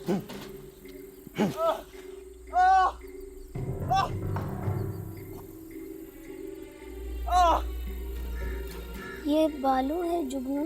ये बालू है जुगनू?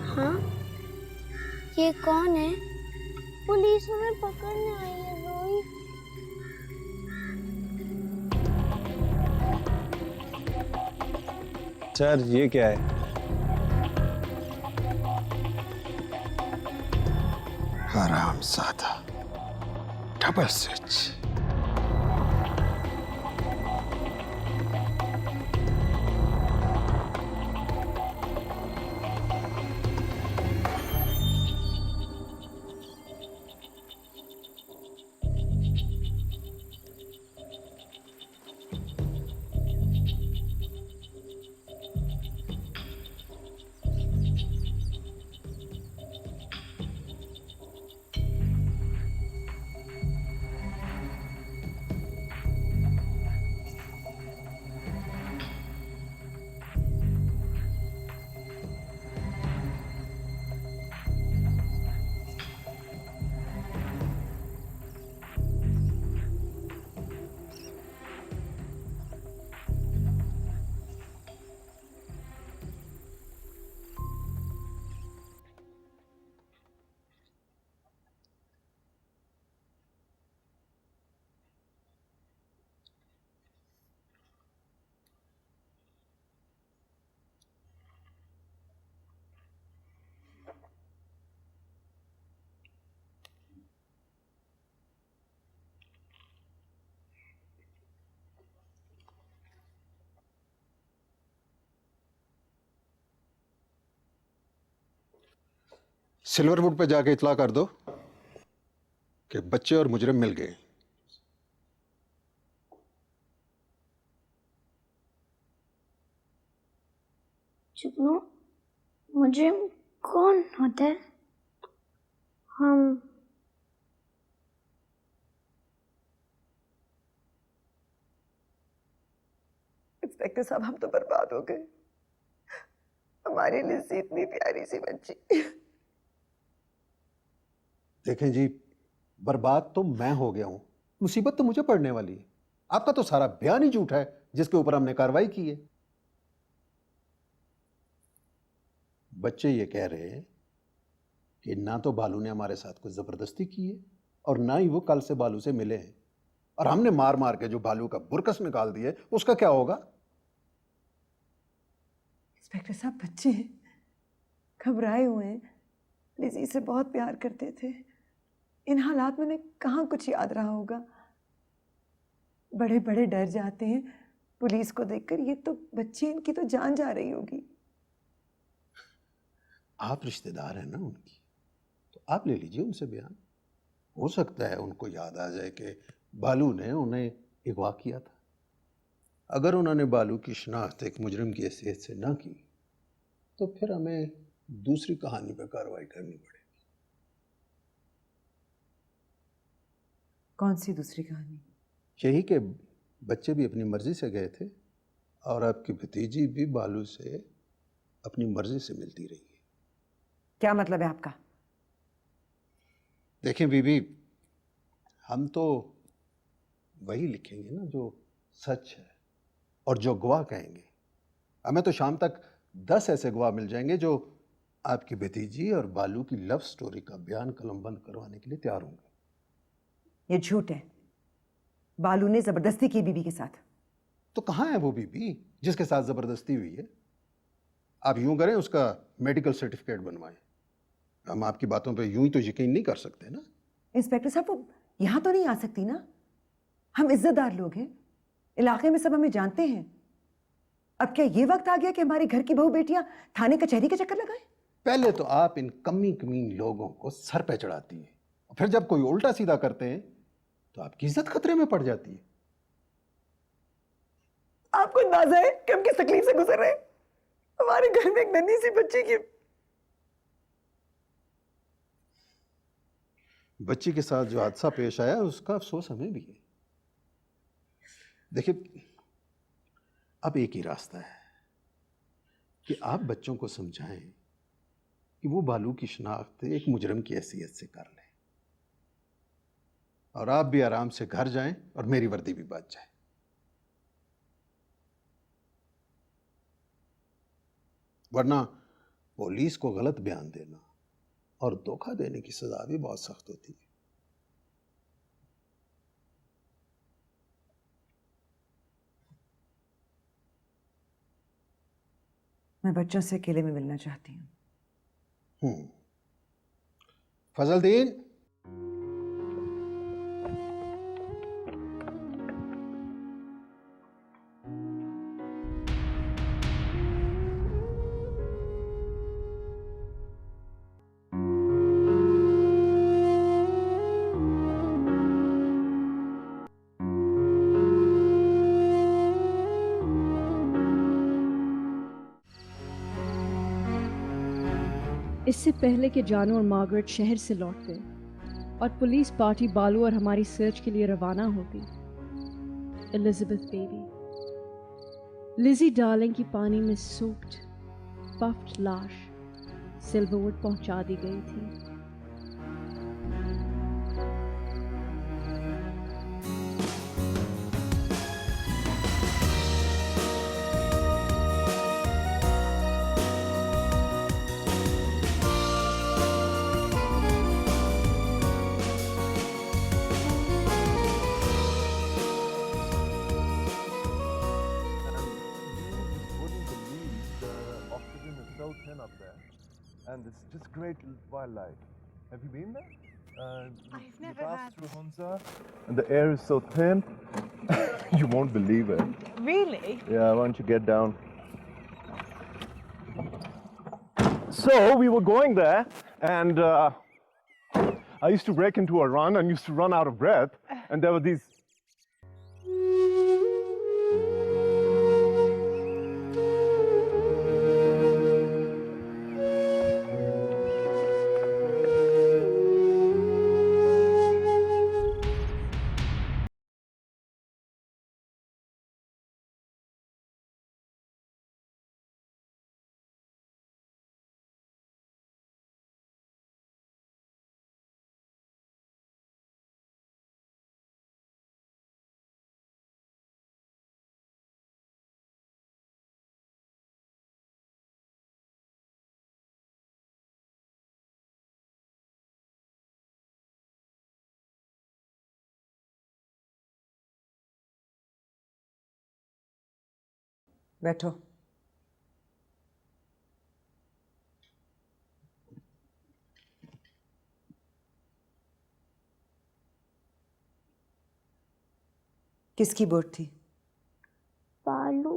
हाँ, ये कौन है? पुलिस हमें पकड़ने आई है रोई। सर ये क्या है? हरामजादा, डबल स्विच। सिल्वरवुड पे जाके इतला कर दो कि बच्चे और मुजरिम मिल गए। जुगनू, मुझे कौन होता है? हम इंस्पेक्टर साहब, हम तो बर्बाद हो गए। हमारी लिज़्ज़ी इतनी प्यारी सी बच्ची। देखें जी, बर्बाद तो मैं हो गया हूं, मुसीबत तो मुझे पड़ने वाली है। आपका तो सारा बयान ही झूठा है जिसके ऊपर हमने कार्रवाई की है। बच्चे ये कह रहे हैं कि ना तो बालू ने हमारे साथ कुछ जबरदस्ती की है और ना ही वो कल से बालू से मिले हैं, और हमने मार मार के जो बालू का बुरकस निकाल दिए उसका क्या होगा? इंस्पेक्टर साहब, बच्चे हैं, घबराए हुए हैं, लिज़्ज़ी से बहुत प्यार करते थे। इन हालात में उन्हें कहाँ कुछ याद रहा होगा। बड़े बड़े डर जाते हैं पुलिस को देखकर। ये तो बच्चे, इनकी तो जान जा रही होगी। आप रिश्तेदार हैं ना उनकी, तो आप ले लीजिए उनसे बयान। हो सकता है उनको याद आ जाए कि बालू ने उन्हें अगवा किया था। अगर उन्होंने बालू की शनाख्त एक मुजरिम की हैसियत से ना की तो फिर हमें दूसरी कहानी पर कार्रवाई करनी पड़ेगी। कौन सी दूसरी कहानी? यही कि बच्चे भी अपनी मर्जी से गए थे और आपकी भतीजी भी बालू से अपनी मर्जी से मिलती रही है। क्या मतलब है आपका? देखें बीबी, हम तो वही लिखेंगे ना जो सच है और जो गवाह कहेंगे। हमें तो शाम तक 10 ऐसे गवाह मिल जाएंगे जो आपकी भतीजी और बालू की लव स्टोरी का बयान कलमबंद करवाने के लिए तैयार होंगे। ये झूठ है। बालू ने जबरदस्ती की बीबी के साथ। तो कहाँ है वो बीबी जिसके साथ जबरदस्ती हुई है? आप यूं करें, उसका मेडिकल सर्टिफिकेट बनवाएं। हम आपकी बातों पे यूं ही तो यकीन नहीं कर सकते ना। इंस्पेक्टर साहब, वो यहां तो नहीं आ सकती ना। हम इज्जतदार लोग हैं, इलाके में सब हमें जानते हैं। अब क्या ये वक्त आ गया कि हमारे घर की बहू बेटियां थाने कचहरी के चक्कर लगाएं? पहले तो आप इन कमी कमीन लोगों को सर पे चढ़ाती हैं, और फिर जब कोई उल्टा सीधा करते हैं तो आपकी इज्जत खतरे में पड़ जाती है। आपको अंदाजा है कि हम किस तकलीफ से गुजर रहे हैं? हमारे घर में एक नन्ही सी बच्ची की बच्ची के साथ जो हादसा पेश आया उसका अफसोस हमें भी है। देखिए, अब एक ही रास्ता है कि आप बच्चों को समझाएं कि वो बालू की शनाख्त एक मुजरम की हैसियत से कर ले, और आप भी आराम से घर जाएं और मेरी वर्दी भी बच जाए। वरना पुलिस को गलत बयान देना और धोखा देने की सजा भी बहुत सख्त होती है। मैं बच्चों से अकेले में मिलना चाहती हूँ। फजलदीन, इससे पहले कि जानू और मार्गरेट शहर से लौटते और पुलिस पार्टी बालू और हमारी सर्च के लिए रवाना होती, एलिजाबेथ बेबी, लिजी डार्लिंग की पानी में सोक्ड पफ्ड लाश सिल्वरवुड पहुंचा दी गई थी। And it's just great wildlife. Have you been there? I've never you pass had. through Hunza, and the air is so thin, you won't believe it. Really? Yeah, why don't you get down? So we were going there, and I used to break into a run and used to run out of breath, and there were these. बैठो। किसकी boat थी? बालू।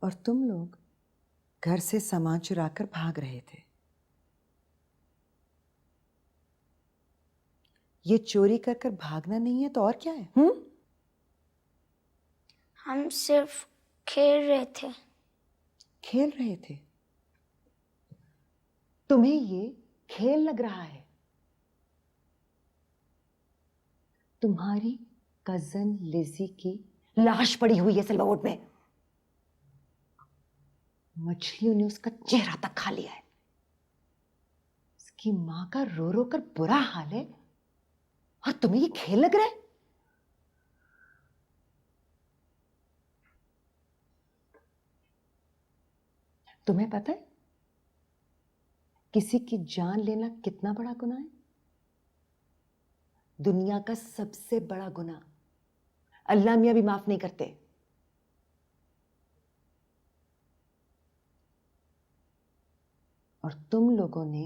और तुम लोग घर से सामान चुराकर भाग रहे थे। ये चोरी कर कर भागना नहीं है तो और क्या है? हम सिर्फ खेल रहे थे। खेल रहे थे? तुम्हें ये खेल लग रहा है? तुम्हारी कजन लिजी की लाश पड़ी हुई है सिल्वरवुड में। मछलियों ने उसका चेहरा तक खा लिया है। उसकी मां का रो रो कर बुरा हाल है और तुम्हें ये खेल लग रहा है? तुम्हें पता है किसी की जान लेना कितना बड़ा गुनाह है? दुनिया का सबसे बड़ा गुनाह। अल्लाह मियां भी माफ नहीं करते। और तुम लोगों ने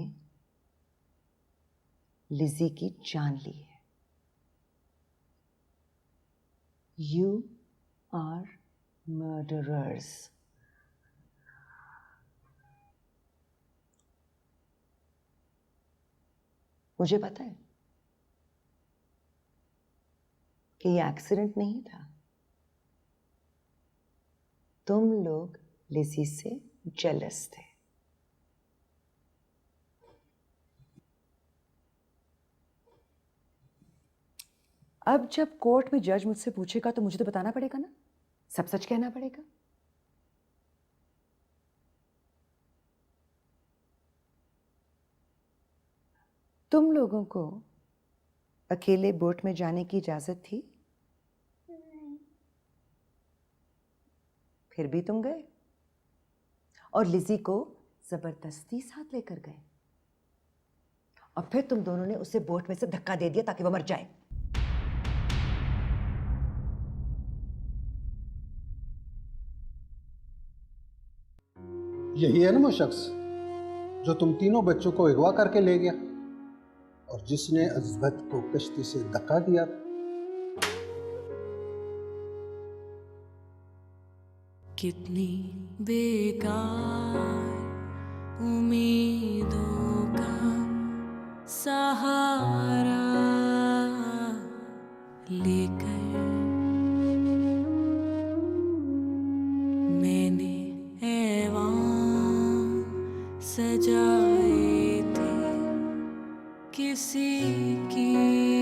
लिजी की जान ली है। You are murderers. मुझे पता है कि ये एक्सीडेंट नहीं था। तुम लोग लिजी से जेलस थे। अब जब कोर्ट में जज मुझसे पूछेगा तो मुझे तो बताना पड़ेगा ना, सब सच कहना पड़ेगा। तुम लोगों को अकेले बोट में जाने की इजाजत थी? फिर भी तुम गए और लिज़ी को जबरदस्ती साथ लेकर गए, और फिर तुम दोनों ने उसे बोट में से धक्का दे दिया ताकि वो मर जाए। यही है ना वो शख्स जो तुम तीनों बच्चों को अगवा करके ले गया और जिसने अज़बत को कश्ती से धक्का दिया था? कितनी बेकार उम्मीदों का सहारा लेकर मैंने ऐवान सजाए थे किसी की